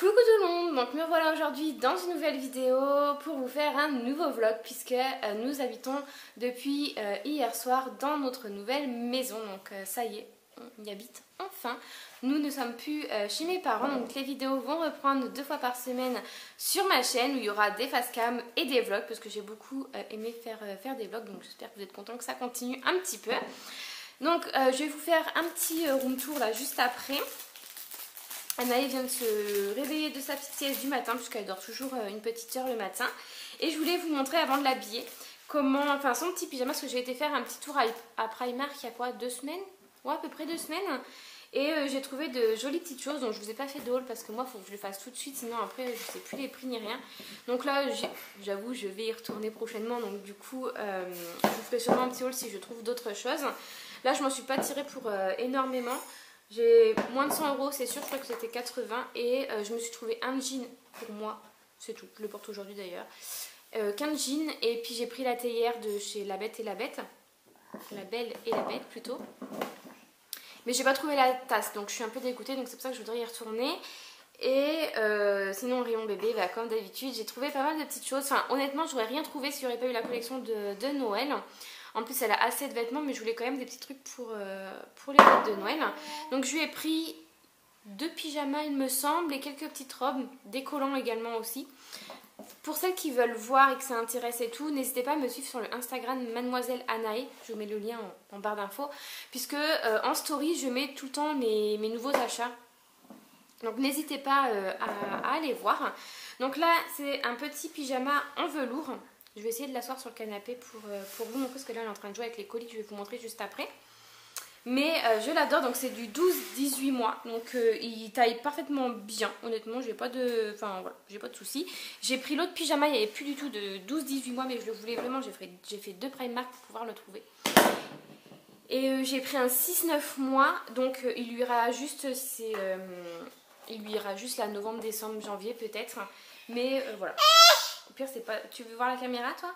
Coucou tout le monde, donc me voilà aujourd'hui dans une nouvelle vidéo pour vous faire un nouveau vlog puisque nous habitons depuis hier soir dans notre nouvelle maison. Donc ça y est, on y habite enfin. Nous ne sommes plus chez mes parents, donc les vidéos vont reprendre 2 fois par semaine sur ma chaîne où il y aura des facecam et des vlogs parce que j'ai beaucoup aimé faire des vlogs, donc j'espère que vous êtes contents que ça continue un petit peu. Donc je vais vous faire un petit room tour là juste après. Anaï vient de se réveiller de sa petite sieste du matin puisqu'elle dort toujours une petite heure le matin. Et je voulais vous montrer avant de l'habiller comment, enfin son petit pyjama, parce que j'ai été faire un petit tour à Primark il y a quoi, 2 semaines? Ouais, à peu près 2 semaines. Et j'ai trouvé de jolies petites choses, donc je vous ai pas fait de haul parce que moi il faut que je le fasse tout de suite, sinon après je sais plus les prix ni rien. Donc là j'avoue je vais y retourner prochainement, donc du coup je vous ferai sûrement un petit haul si je trouve d'autres choses. Là je m'en suis pas tirée pour énormément. J'ai moins de 100 €, c'est sûr, je crois que c'était 80 et je me suis trouvé un jean pour moi, c'est tout, je le porte aujourd'hui d'ailleurs. Qu'un jean et puis j'ai pris la théière de chez La Bête et la Bête, La Belle et la Bête plutôt. Mais j'ai pas trouvé la tasse donc je suis un peu dégoûtée, donc c'est pour ça que je voudrais y retourner. Et sinon rayon bébé, bah, comme d'habitude j'ai trouvé pas mal de petites choses. Enfin honnêtement j'aurais rien trouvé si j'aurais pas eu la collection de Noël. En plus elle a assez de vêtements mais je voulais quand même des petits trucs pour les fêtes de Noël. Donc je lui ai pris 2 pyjamas il me semble et quelques petites robes, des collants également aussi. Pour celles qui veulent voir et que ça intéresse et tout, n'hésitez pas à me suivre sur le Instagram Mademoiselle Anaï, je vous mets le lien en barre d'infos, puisque en story je mets tout le temps mes nouveaux achats. Donc n'hésitez pas à aller voir. Donc là c'est un petit pyjama en velours. Je vais essayer de l'asseoir sur le canapé pour vous montrer, parce que là elle est en train de jouer avec les colis que je vais vous montrer juste après. Mais je l'adore, donc c'est du 12-18 mois, donc il taille parfaitement bien, honnêtement, j'ai pas de soucis. J'ai pris l'autre pyjama, il n'y avait plus du tout de 12-18 mois, mais je le voulais vraiment, j'ai fait 2 Primark pour pouvoir le trouver. Et j'ai pris un 6-9 mois, donc il lui ira juste là novembre, décembre, janvier peut-être, mais voilà. Au pire c'est pas, tu veux voir la caméra toi?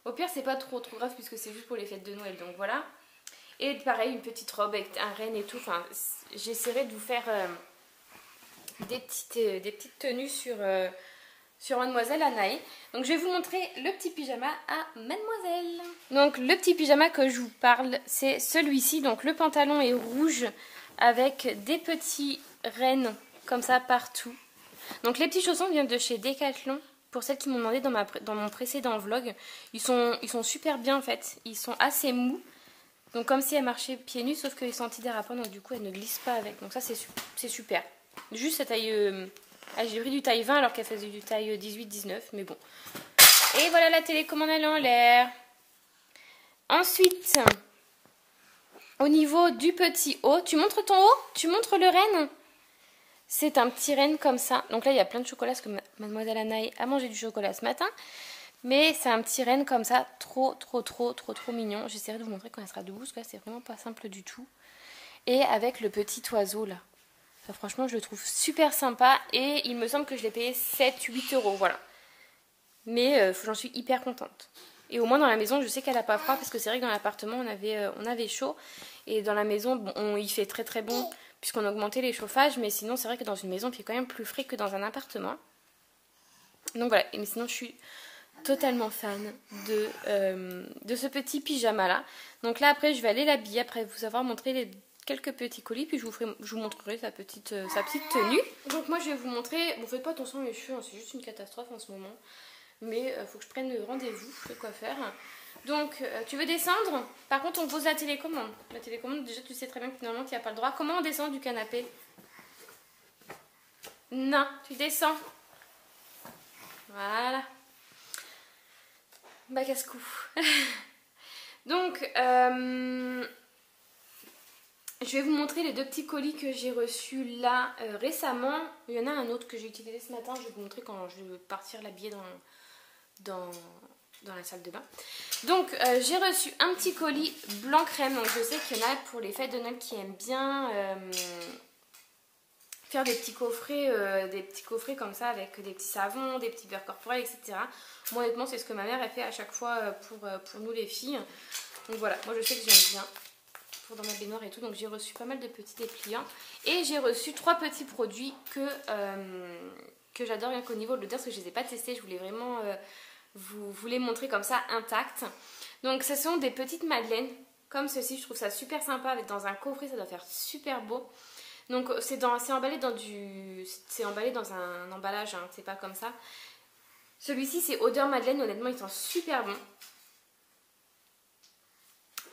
Au pire c'est pas trop grave puisque c'est juste pour les fêtes de Noël, donc voilà. Et pareil, une petite robe avec un renne et tout. Enfin, j'essaierai de vous faire des petites tenues sur Mademoiselle Anaï. Donc je vais vous montrer le petit pyjama à Mademoiselle. Donc le petit pyjama que je vous parle, c'est celui-ci. Donc le pantalon est rouge avec des petits rennes comme ça partout. Donc les petits chaussons viennent de chez Decathlon. Pour celles qui m'ont demandé dans mon précédent vlog, ils sont super bien en fait. Ils sont assez mous. Donc comme si elle marchait pieds nus, sauf qu'ils sont antidérapants, donc du coup elle ne glisse pas avec. Donc ça c'est super. Juste cette taille... j'ai pris du taille 20 alors qu'elle faisait du taille 18-19, mais bon. Et voilà la télécommande, elle est en l'air. Ensuite, au niveau du petit haut, tu montres ton haut? Tu montres le renne? C'est un petit renne comme ça. Donc là il y a plein de chocolat parce que Mademoiselle Anaï a mangé du chocolat ce matin. Mais c'est un petit renne comme ça, trop mignon. J'essaierai de vous montrer quand elle sera debout, parce que là c'est vraiment pas simple du tout. Et avec le petit oiseau là. Enfin, franchement je le trouve super sympa et il me semble que je l'ai payé 7-8 €, voilà. Mais j'en suis hyper contente. Et au moins dans la maison je sais qu'elle n'a pas froid, parce que c'est vrai que dans l'appartement on avait chaud. Et dans la maison bon, il fait très bon puisqu'on a augmenté les chauffages, mais sinon c'est vrai que dans une maison il fait quand même plus frais que dans un appartement. Donc voilà, mais sinon je suis totalement fan de ce petit pyjama là. Donc là après je vais aller l'habiller après vous avoir montré quelques petits colis, puis je vous montrerai sa petite tenue. Donc moi je vais vous montrer, bon faites pas attention à mes cheveux, hein, c'est juste une catastrophe en ce moment, mais faut que je prenne le rendez-vous de quoi faire. Donc tu veux descendre? Par contre on pose la télécommande. La télécommande déjà tu sais très bien que finalement tu n'as pas le droit. Comment on descend du canapé? Non, tu descends. Voilà. Bah casse-cou. Donc je vais vous montrer les 2 petits colis que j'ai reçus là récemment. Il y en a un autre que j'ai utilisé ce matin, je vais vous montrer quand je vais partir l'habiller dans la salle de bain. Donc j'ai reçu un petit colis blanc crème. Donc je sais qu'il y en a pour les fêtes de Noël qui aiment bien faire des petits coffrets comme ça avec des petits savons, des petits beurres corporels, etc. Moi honnêtement c'est ce que ma mère a fait à chaque fois pour nous les filles. Donc voilà, moi je sais que j'aime bien pour dans ma baignoire et tout. Donc j'ai reçu pas mal de petits dépliants. Et j'ai reçu 3 petits produits que j'adore rien qu'au niveau de l'odeur, parce que je ne les ai pas testés, je voulais vraiment vous les montrer comme ça intactes. Donc ce sont des petites madeleines comme ceci, je trouve ça super sympa, avec dans un coffret, ça doit faire super beau. Donc c'est emballé dans un emballage, hein, c'est pas comme ça. Celui-ci c'est odeur madeleine, honnêtement il sent super bon.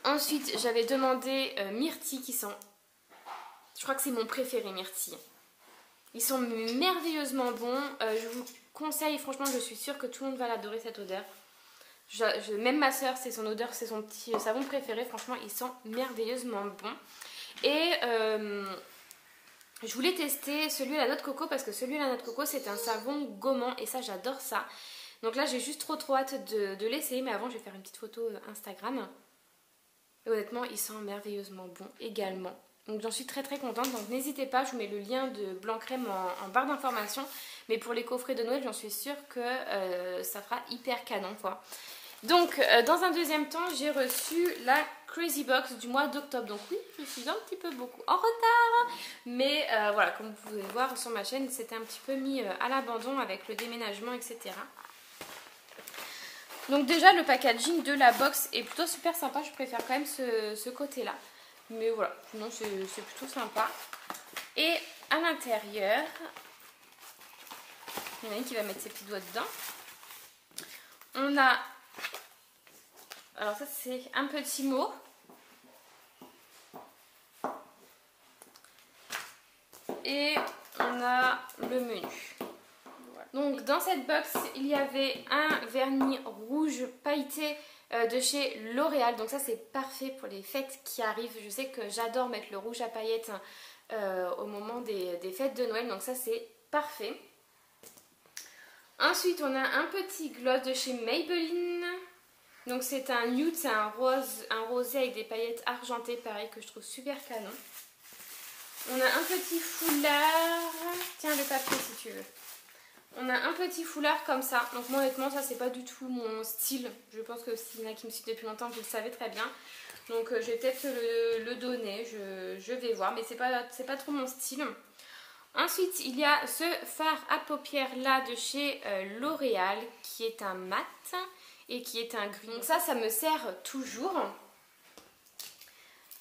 Ensuite j'avais demandé myrtille qui sent, je crois que c'est mon préféré myrtille. Ils sont merveilleusement bons, je vous conseille, franchement je suis sûre que tout le monde va l'adorer cette odeur. Même ma soeur, c'est son odeur, c'est son petit savon préféré, franchement il sent merveilleusement bon. Et je voulais tester celui à la noix de coco parce que celui à la noix de coco c'est un savon gommant et ça j'adore ça. Donc là j'ai juste trop hâte de l'essayer, mais avant je vais faire une petite photo Instagram. Et honnêtement il sent merveilleusement bon également. Donc j'en suis très contente, donc n'hésitez pas, je vous mets le lien de Blanc Crème en barre d'informations. Mais pour les coffrets de Noël, j'en suis sûre que ça fera hyper canon quoi. Donc dans un deuxième temps, j'ai reçu la Crazy Box du mois d'octobre. Donc oui, je suis un petit peu beaucoup en retard. Mais voilà, comme vous pouvez voir sur ma chaîne, c'était un petit peu mis à l'abandon avec le déménagement, etc. Donc déjà, le packaging de la box est plutôt super sympa. Je préfère quand même ce côté-là. Mais voilà, sinon c'est plutôt sympa. Et à l'intérieur, il y en a une qui va mettre ses petits doigts dedans. On a... Alors ça c'est un petit mot. Et on a le menu. Voilà. Donc dans cette box il y avait un vernis rouge pailleté de chez L'Oréal. Donc ça c'est parfait pour les fêtes qui arrivent. Je sais que j'adore mettre le rouge à paillettes au moment des fêtes de Noël. Donc ça c'est parfait. Ensuite on a un petit gloss de chez Maybelline. Donc c'est un nude, c'est un rosé avec des paillettes argentées, pareil, que je trouve super canon. On a un petit foulard, tiens le papier si tu veux. On a un petit foulard comme ça, donc moi honnêtement ça c'est pas du tout mon style. Je pense que s'il y en a qui me suivent depuis longtemps, vous le savez très bien. Donc je vais peut-être le donner, je vais voir, mais c'est pas trop mon style. Ensuite il y a ce fard à paupières là de chez L'Oréal qui est un mat. Et qui est un gris. Donc ça me sert toujours.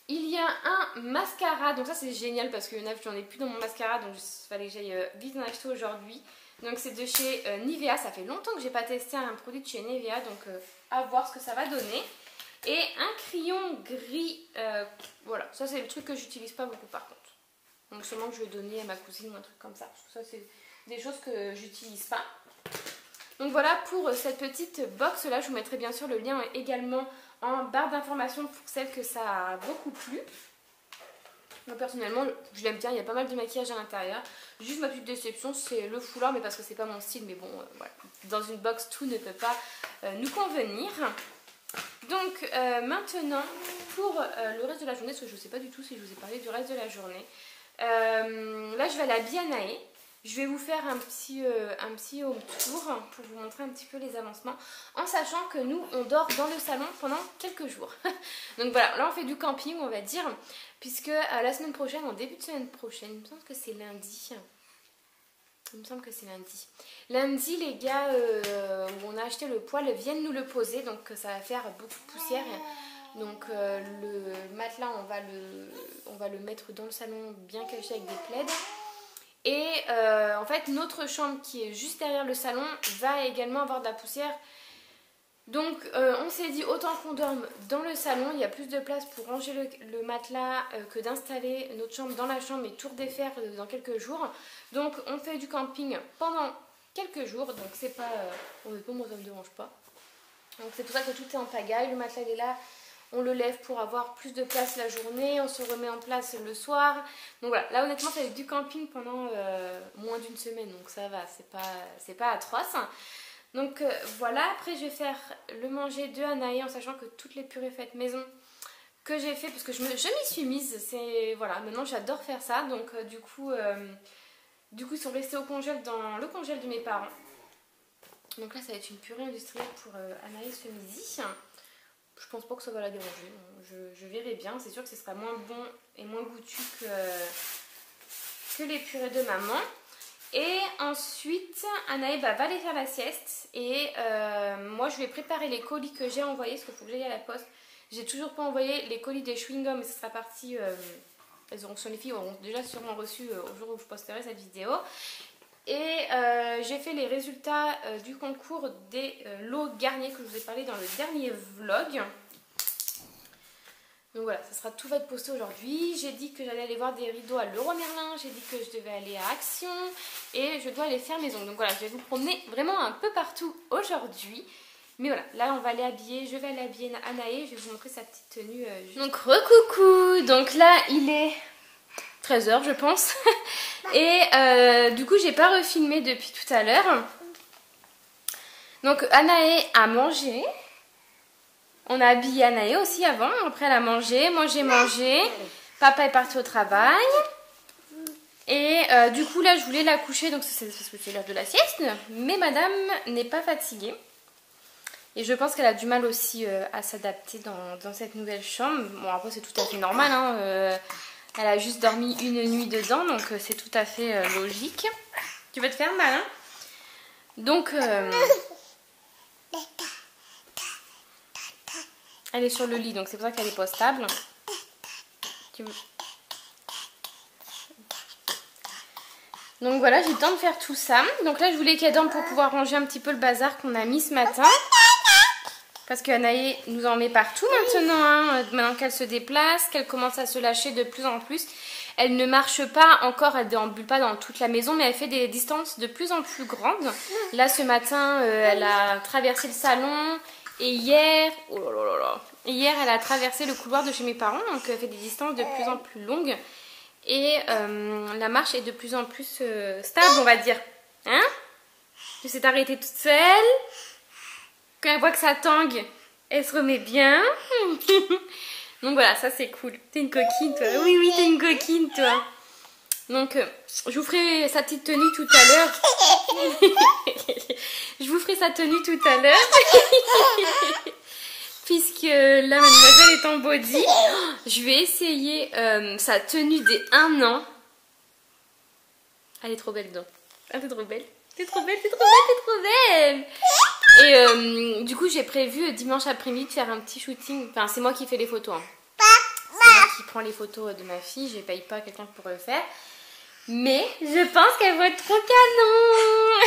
Il y a un mascara, donc ça c'est génial parce que j'en ai plus dans mon mascara, donc il fallait que j'aille vite en acheter aujourd'hui. Donc c'est de chez Nivea, ça fait longtemps que j'ai pas testé un produit de chez Nivea, donc à voir ce que ça va donner. Et un crayon gris, voilà, ça c'est le truc que j'utilise pas beaucoup par contre. Donc seulement que je vais donner à ma cousine ou un truc comme ça, parce que ça c'est des choses que j'utilise pas. Donc voilà pour cette petite box là, je vous mettrai bien sûr le lien également en barre d'informations pour celles que ça a beaucoup plu. Moi personnellement je l'aime bien, il y a pas mal de maquillage à l'intérieur. Juste ma petite déception c'est le foulard, mais parce que c'est pas mon style, mais bon voilà. Dans une box tout ne peut pas nous convenir. Donc maintenant pour le reste de la journée, parce que je ne sais pas du tout si je vous ai parlé du reste de la journée. Là je vais aller à Bianae. Je vais vous faire un petit home tour pour vous montrer un petit peu les avancements, en sachant que nous on dort dans le salon pendant quelques jours. Donc voilà, là on fait du camping on va dire, puisque la semaine prochaine, en début de semaine prochaine, il me semble que c'est lundi. Il me semble que c'est lundi. Lundi les gars où on a acheté le poêle viennent nous le poser, donc ça va faire beaucoup de poussière. Donc le matelas on va le mettre dans le salon bien caché avec des plaids. Et en fait notre chambre qui est juste derrière le salon va également avoir de la poussière. Donc on s'est dit autant qu'on dorme dans le salon, il y a plus de place pour ranger le matelas que d'installer notre chambre dans la chambre et tout redéfaire dans quelques jours. Donc on fait du camping pendant quelques jours, donc c'est pas... honnêtement moi ça me dérange pas. Donc c'est pour ça que tout est en pagaille, le matelas il est là. On le lève pour avoir plus de place la journée, on se remet en place le soir. Donc voilà, là honnêtement ça va être du camping pendant moins d'une semaine, donc ça va, c'est pas atroce. Donc voilà, après je vais faire le manger de Anaë en sachant que toutes les purées faites maison que j'ai fait, parce que je m'y suis mise, c'est voilà, maintenant j'adore faire ça, donc du coup ils sont restés au congèle dans le congèle de mes parents. Donc là ça va être une purée industrielle pour Anaïs ce midi. Je pense pas que ça va la déranger, je verrai bien, c'est sûr que ce sera moins bon et moins goûtu que les purées de maman. Et ensuite, Anaë va aller faire la sieste. Et moi, je vais préparer les colis que j'ai envoyés, parce qu'il faut que j'aille à la poste. J'ai toujours pas envoyé les colis des chewing-gums, mais ce sera parti. Les filles auront déjà sûrement reçu au jour où je posterai cette vidéo. Et j'ai fait les résultats du concours des lots Garnier que je vous ai parlé dans le dernier vlog. Donc voilà, tout va être posté aujourd'hui. J'ai dit que j'allais aller voir des rideaux à Leroy Merlin. J'ai dit que je devais aller à Action. Et je dois aller faire maison. Donc voilà, je vais vous promener vraiment un peu partout aujourd'hui. Mais voilà, là on va aller habiller. Je vais aller habiller Anaë. Je vais vous montrer sa petite tenue. Donc recoucou. Donc là il est 13 h je pense. Et du coup j'ai pas refilmé depuis tout à l'heure. Donc Anaë a mangé. On a habillé Anaë aussi avant, après elle a mangé, moi j'ai mangé, papa est parti au travail. Et du coup là je voulais la coucher, donc c'est parce que c'est l'heure de la sieste, mais madame n'est pas fatiguée. Et je pense qu'elle a du mal aussi à s'adapter dans cette nouvelle chambre. Bon après c'est tout à fait normal, hein, elle a juste dormi une nuit dedans, donc c'est tout à fait logique. Tu vas te faire mal, hein? Donc... elle est sur le lit, donc c'est pour ça qu'elle est pas stable. Donc voilà, j'ai le temps de faire tout ça. Donc là, je voulais qu'elle dorme pour pouvoir ranger un petit peu le bazar qu'on a mis ce matin. Parce qu'Anaë nous en met partout maintenant, hein. Maintenant qu'elle se déplace, qu'elle commence à se lâcher de plus en plus. Elle ne marche pas encore, elle ne déambule pas dans toute la maison, mais elle fait des distances de plus en plus grandes. Là, ce matin, elle a traversé le salon. Et hier, oh là là là, hier, elle a traversé le couloir de chez mes parents, donc elle fait des distances de plus en plus longues. Et la marche est de plus en plus stable, on va dire. Hein? Tu sais t'arrêter toute seule. Quand elle voit que ça tangue, elle se remet bien. Donc voilà, ça c'est cool. T'es une coquine, toi. Oui, oui, t'es une coquine, toi. Donc, je vous ferai sa petite tenue tout à l'heure. Je vous ferai sa tenue tout à l'heure. Puisque la mademoiselle est en body. Je vais essayer sa tenue des 1 an. Elle est trop belle dedans. Elle est trop belle. T'es trop belle, t'es trop belle, t'es trop belle. Et du coup, j'ai prévu dimanche après-midi de faire un petit shooting. Enfin, c'est moi qui fais les photos. Hein. C'est moi qui prends les photos de ma fille. Je ne paye pas quelqu'un pour le faire. Mais je pense qu'elle va être trop canon.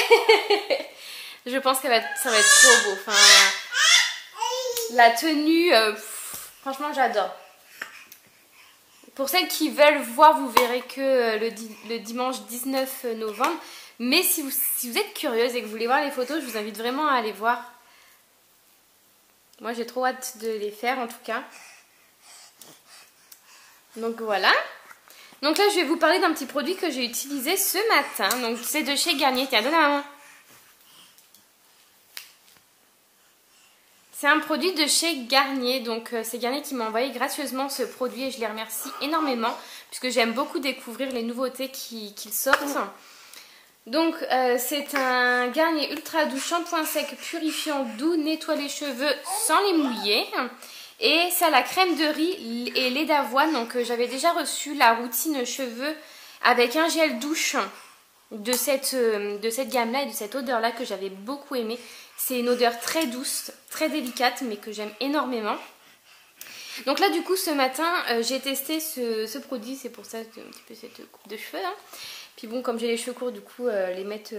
Je pense que ça va être trop beau. Enfin, la tenue, franchement, j'adore. Pour celles qui veulent voir, vous verrez que le dimanche 19 novembre. Mais si vous êtes curieuse et que vous voulez voir les photos, je vous invite vraiment à aller voir. Moi, j'ai trop hâte de les faire, en tout cas. Donc, voilà. Donc là, je vais vous parler d'un petit produit que j'ai utilisé ce matin. Donc, c'est de chez Garnier. Tiens, donne à maman. C'est un produit de chez Garnier. Donc, c'est Garnier qui m'a envoyé gracieusement ce produit et je les remercie énormément puisque j'aime beaucoup découvrir les nouveautés qu'ils sortent. Donc, c'est un Garnier Ultra Doux Shampoing Sec Purifiant Doux, nettoie les cheveux sans les mouiller. Et c'est à la crème de riz et lait d'avoine. Donc j'avais déjà reçu la routine cheveux avec un gel douche de cette gamme-là et de cette odeur-là que j'avais beaucoup aimé. C'est une odeur très douce, très délicate, mais que j'aime énormément. Donc là, du coup, ce matin, j'ai testé ce produit. C'est pour ça que un petit peu cette coupe de cheveux. Hein. Puis bon, comme j'ai les cheveux courts, du coup, les mettre...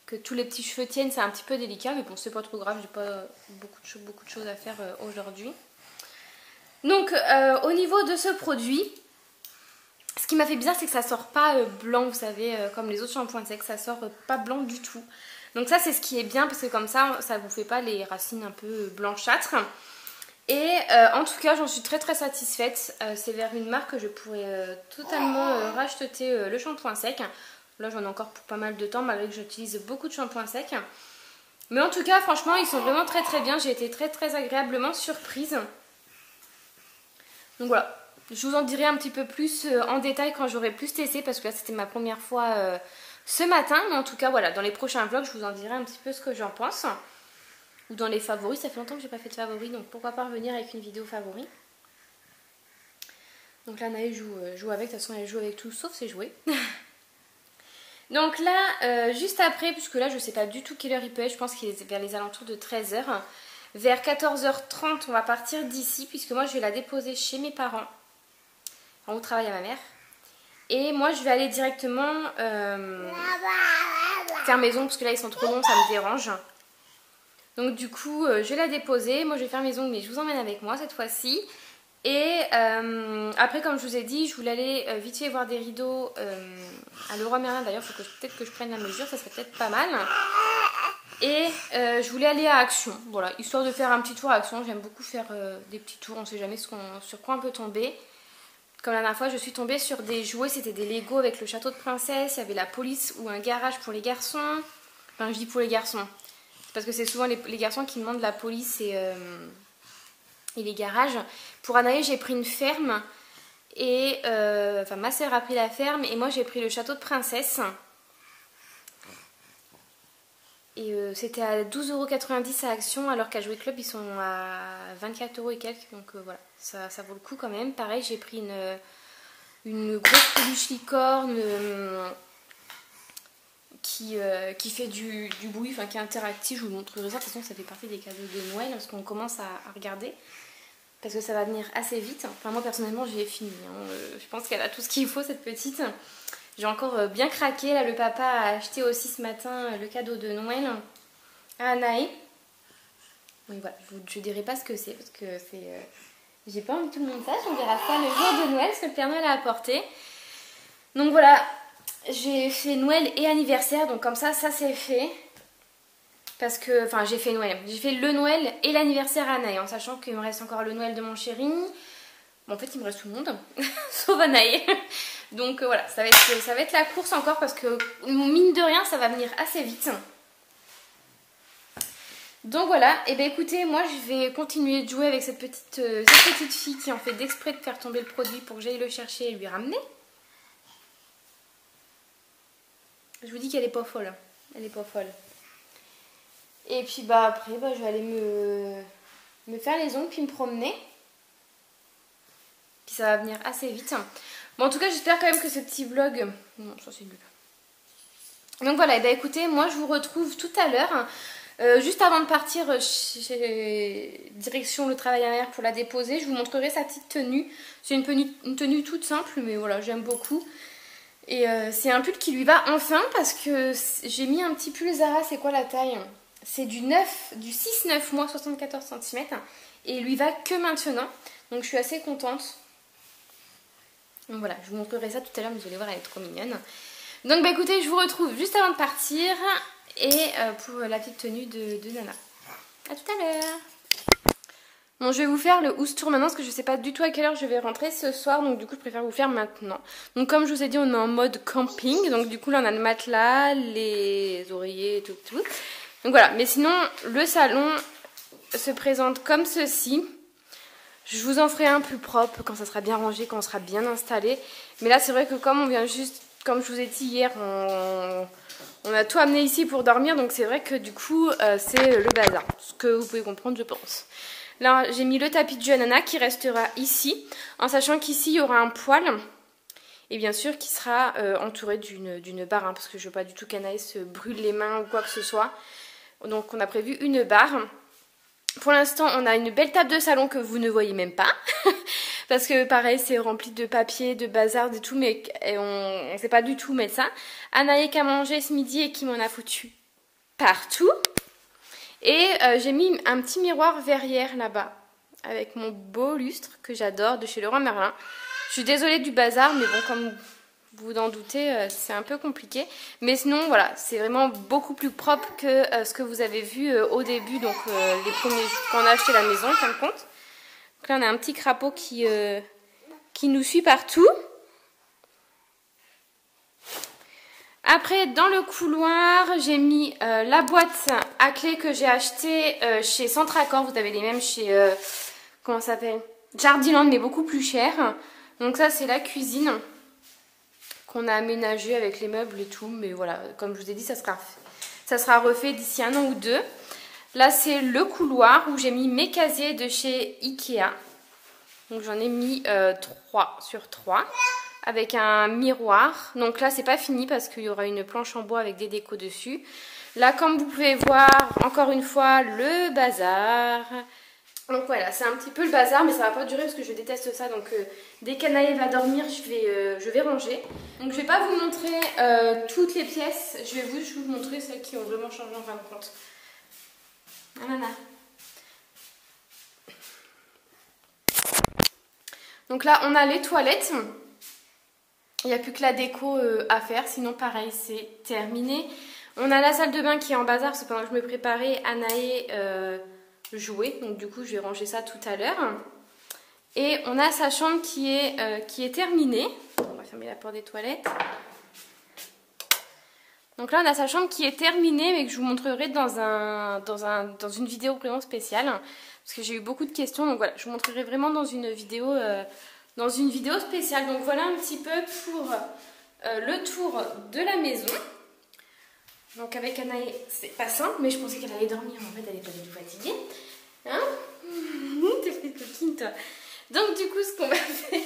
que tous les petits cheveux tiennent, c'est un petit peu délicat, mais bon, c'est pas trop grave, j'ai pas beaucoup de choses à faire aujourd'hui. Donc, au niveau de ce produit, ce qui m'a fait bizarre, c'est que ça sort pas blanc, vous savez, comme les autres shampoings secs, ça sort pas blanc du tout. Donc ça, c'est ce qui est bien, parce que comme ça vous fait pas les racines un peu blanchâtres. Et en tout cas, j'en suis très très satisfaite. C'est vers une marque que je pourrais totalement racheter le shampoing sec. Là, j'en ai encore pour pas mal de temps, malgré que j'utilise beaucoup de shampoings secs. Mais en tout cas, franchement, ils sont vraiment très très bien. J'ai été très très agréablement surprise. Donc voilà, je vous en dirai un petit peu plus en détail quand j'aurai plus testé, parce que là, c'était ma première fois ce matin. Mais en tout cas, voilà, dans les prochains vlogs, je vous en dirai un petit peu ce que j'en pense. Ou dans les favoris, ça fait longtemps que j'ai pas fait de favoris, donc pourquoi pas revenir avec une vidéo favoris. Donc là, Anaë joue avec, de toute façon, elle joue avec tout sauf ses jouets. Donc là, juste après, puisque là je sais pas du tout quelle heure il peut être, je pense qu'il est vers les alentours de 13 h. Vers 14 h 30, on va partir d'ici, puisque moi je vais la déposer chez mes parents, où travaille ma mère. Et moi je vais aller directement faire maison, parce que là ils sont trop longs, ça me dérange. Donc du coup, je vais la déposer, moi je vais faire mes ongles, mais je vous emmène avec moi cette fois-ci. Et après, comme je vous ai dit, je voulais aller vite fait voir des rideaux à Leroy Merlin. D'ailleurs, il faut peut-être que je prenne la mesure, ça serait peut-être pas mal. Et je voulais aller à Action, voilà, histoire de faire un petit tour à Action. J'aime beaucoup faire des petits tours, on ne sait jamais sur quoi on peut tomber. Comme la dernière fois, je suis tombée sur des jouets, c'était des Lego avec le château de princesse. Il y avait la police ou un garage pour les garçons. Enfin, je dis pour les garçons, c'est parce que c'est souvent les garçons qui demandent la police et les garages. Pour Anaïs, j'ai pris une ferme. Et enfin, ma soeur a pris la ferme et moi j'ai pris le château de princesse. Et c'était à 12,90 € à Action, alors qu'à Jouet Club ils sont à 24 € et quelques. Donc voilà, ça vaut le coup quand même. Pareil, j'ai pris une grosse peluche licorne qui fait du bruit, enfin qui est interactif. Je vous montrerai ça. De toute façon, ça fait partie des cadeaux de Noël parce qu'on commence à regarder. Parce que ça va venir assez vite. Enfin, moi personnellement, j'ai fini. Je pense qu'elle a tout ce qu'il faut, cette petite. J'ai encore bien craqué. Là, le papa a acheté aussi ce matin le cadeau de Noël à Anaï. Donc voilà, je ne dirai pas ce que c'est parce que c'est. J'ai pas envie que tout le monde sache. On verra ça le jour de Noël, ce que le Père Noël a apporté. Donc voilà, j'ai fait Noël et anniversaire. Donc comme ça c'est fait. Parce que, enfin, j'ai fait Noël. J'ai fait le Noël et l'anniversaire à Anaï, en sachant qu'il me reste encore le Noël de mon chéri. Bon, en fait, il me reste tout le monde, sauf Anaï. Donc voilà, ça va être la course encore parce que, mine de rien, ça va venir assez vite. Donc voilà, et bien écoutez, moi je vais continuer de jouer avec cette petite fille qui en fait d'exprès de faire tomber le produit pour que j'aille le chercher et lui ramener. Je vous dis qu'elle est pas folle. Elle est pas folle. Et puis bah après, je vais aller me faire les ongles puis me promener. Puis ça va venir assez vite. Bon, en tout cas, j'espère quand même que ce petit vlog... Non, ça c'est nul. Donc voilà, et bah écoutez, moi je vous retrouve tout à l'heure. Juste avant de partir direction le travail à mère pour la déposer, je vous montrerai sa petite tenue. C'est une tenue toute simple, mais voilà, j'aime beaucoup. Et c'est un pull qui lui va enfin parce que j'ai mis un petit pull Zara. C'est quoi la taille ? C'est du 6-9 mois, 74 cm. Et il lui va que maintenant. Donc je suis assez contente. Donc voilà, je vous montrerai ça tout à l'heure, mais vous allez voir, elle est trop mignonne. Donc bah écoutez, je vous retrouve juste avant de partir. Et pour la petite tenue de Nana. A tout à l'heure. Bon, je vais vous faire le house tour maintenant parce que je sais pas du tout à quelle heure je vais rentrer ce soir. Donc du coup, je préfère vous faire maintenant. Donc comme je vous ai dit, on est en mode camping. Donc du coup, là, on a le matelas, les oreillers, tout. Donc voilà, mais sinon le salon se présente comme ceci. Je vous en ferai un plus propre quand ça sera bien rangé, quand on sera bien installé. Mais là c'est vrai que comme on vient juste, comme je vous ai dit hier, on a tout amené ici pour dormir. Donc c'est vrai que du coup c'est le bazar. Ce que vous pouvez comprendre je pense. Là j'ai mis le tapis de jeu à Nana qui restera ici. En sachant qu'ici il y aura un poêle. Et bien sûr qui sera entouré d'une barre. Parce que je veux pas du tout qu'Anaïs se brûle les mains ou quoi que ce soit. Donc on a prévu une barre. Pour l'instant on a une belle table de salon que vous ne voyez même pas. Parce que pareil c'est rempli de papier, de bazar, de tout. Mais on ne sait pas du tout mettre ça. Anaïs qui a mangé ce midi et qui m'en a foutu partout. Et j'ai mis un petit miroir verrière là-bas. Avec mon beau lustre que j'adore de chez Leroy Merlin. Je suis désolée du bazar mais bon comme... vous vous en doutez, c'est un peu compliqué. Mais sinon, voilà, c'est vraiment beaucoup plus propre que ce que vous avez vu au début. Donc, les premiers jours quand on a acheté la maison, en fin de compte. Donc là, on a un petit crapaud qui nous suit partout. Après, dans le couloir, j'ai mis la boîte à clé que j'ai achetée chez Centracor. Vous avez les mêmes chez, comment ça s'appelle ? Jardiland, mais beaucoup plus cher. Donc ça, c'est la cuisine. On a aménagé avec les meubles et tout, mais voilà, comme je vous ai dit, ça sera refait d'ici 1 an ou 2. Là, c'est le couloir où j'ai mis mes casiers de chez Ikea. Donc, j'en ai mis 3 sur 3. avec un miroir. Donc là c'est pas fini parce qu'il y aura une planche en bois avec des décos dessus. Là comme vous pouvez voir, encore une fois le bazar. Donc voilà, c'est un petit peu le bazar, mais ça va pas durer parce que je déteste ça. Donc dès qu'Anaë va dormir, je vais ranger. Donc je vais pas vous montrer toutes les pièces, je vais juste vous montrer celles qui ont vraiment changé en fin de compte. Ah, nana. Donc là on a les toilettes. Il n'y a plus que la déco à faire, sinon pareil c'est terminé. On a la salle de bain qui est en bazar, parce que pendant que je me préparais, Anaë jouait. Donc du coup je vais ranger ça tout à l'heure. Et on a sa chambre qui est terminée. On va fermer la porte des toilettes. Donc là on a sa chambre qui est terminée, mais que je vous montrerai dans une vidéo vraiment spéciale. Parce que j'ai eu beaucoup de questions, donc voilà, je vous montrerai vraiment dans une vidéo spéciale. Donc voilà un petit peu pour le tour de la maison. Donc avec Anaë, c'est pas simple, mais je pensais qu'elle allait dormir. En fait, elle est pas du tout fatiguée. Hein? T'es petite coquine, toi. Donc du coup, ce qu'on va faire... c'est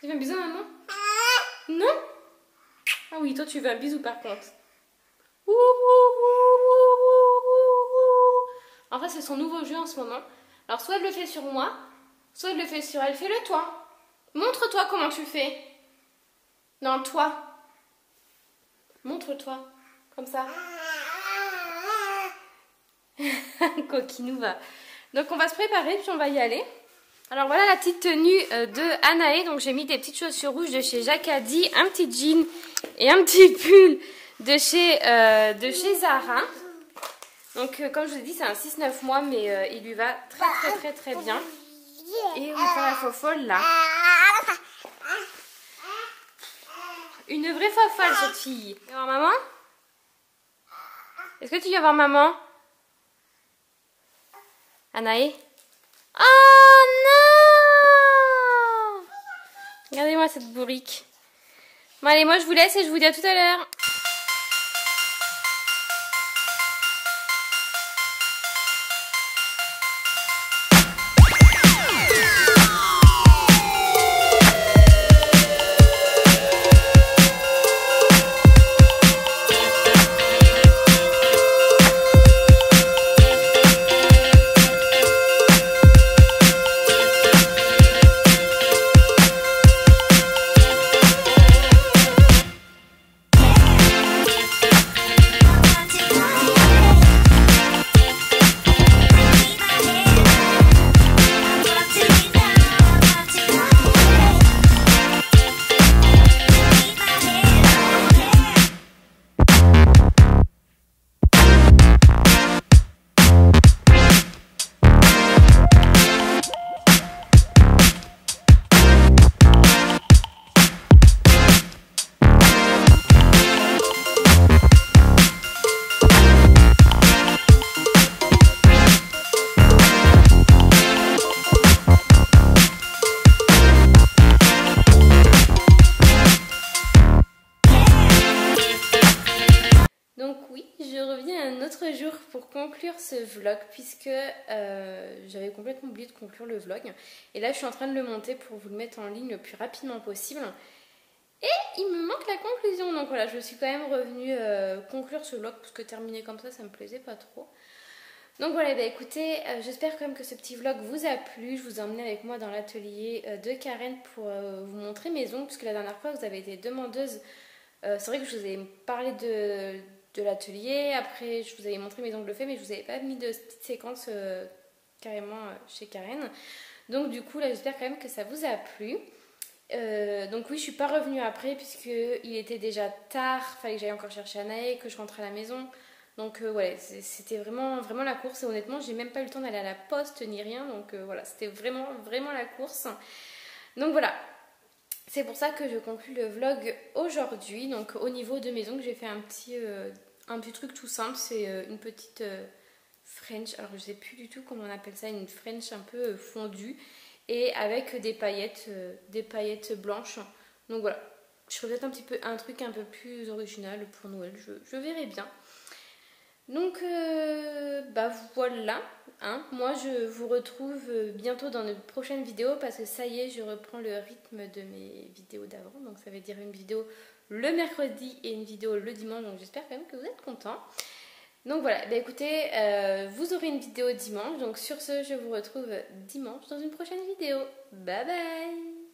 que tu veux un bisou, maman? Non? Ah oui, toi, tu veux un bisou par contre. En fait, c'est son nouveau jeu en ce moment. Alors, soit elle le fait sur moi, soit elle le fait sur elle. Fais-le toi. Montre-toi comment tu fais. Non, toi. Montre-toi. Comme ça. Coquinou va. Donc, on va se préparer, puis on va y aller. Alors, voilà la petite tenue de Anaë. Donc, j'ai mis des petites chaussures rouges de chez Jacadi, un petit jean et un petit pull de chez Zara. Donc comme je vous ai dit, c'est un 6-9 mois, mais il lui va très bien. Et on va faire la fofolle là. Une vraie fofolle cette fille. Tu vas voir maman? Est-ce que tu vas voir maman? Anaë? Oh non! Regardez-moi cette bourrique. Bon allez, moi je vous laisse et je vous dis à tout à l'heure. Pour conclure ce vlog, puisque j'avais complètement oublié de conclure le vlog, et là je suis en train de le monter pour vous le mettre en ligne le plus rapidement possible, et il me manque la conclusion. Donc voilà, je suis quand même revenue conclure ce vlog, parce que terminer comme ça me plaisait pas trop. Donc voilà, bah écoutez, j'espère quand même que ce petit vlog vous a plu. Je vous ai emmené avec moi dans l'atelier de Karen pour vous montrer mes ongles, puisque la dernière fois vous avez été demandeuse. C'est vrai que je vous ai parlé de l'atelier, après je vous avais montré mes ongles faits, mais je vous avais pas mis de petite séquence carrément chez Karen. Donc du coup là j'espère quand même que ça vous a plu. Donc oui, je suis pas revenue après puisque il était déjà tard, fallait que j'aille encore chercher Anaë, que je rentre à la maison. Donc ouais, c'était vraiment la course, et honnêtement j'ai même pas eu le temps d'aller à la poste ni rien. Donc voilà, c'était vraiment la course. Donc voilà, c'est pour ça que je conclue le vlog aujourd'hui. Donc au niveau de mes ongles, j'ai fait un petit truc tout simple. C'est une petite French. Alors je sais plus du tout comment on appelle ça, une French un peu fondue. Et avec des paillettes blanches. Donc voilà, je ferai peut-être un truc un peu plus original pour Noël. Je verrai bien. Donc bah voilà, hein. Moi je vous retrouve bientôt dans de prochaines vidéos parce que ça y est, je reprends le rythme de mes vidéos d'avant. Donc ça veut dire une vidéo le mercredi et une vidéo le dimanche. Donc j'espère quand même que vous êtes contents. Donc voilà, bah écoutez, vous aurez une vidéo dimanche. Donc sur ce, je vous retrouve dimanche dans une prochaine vidéo. Bye bye!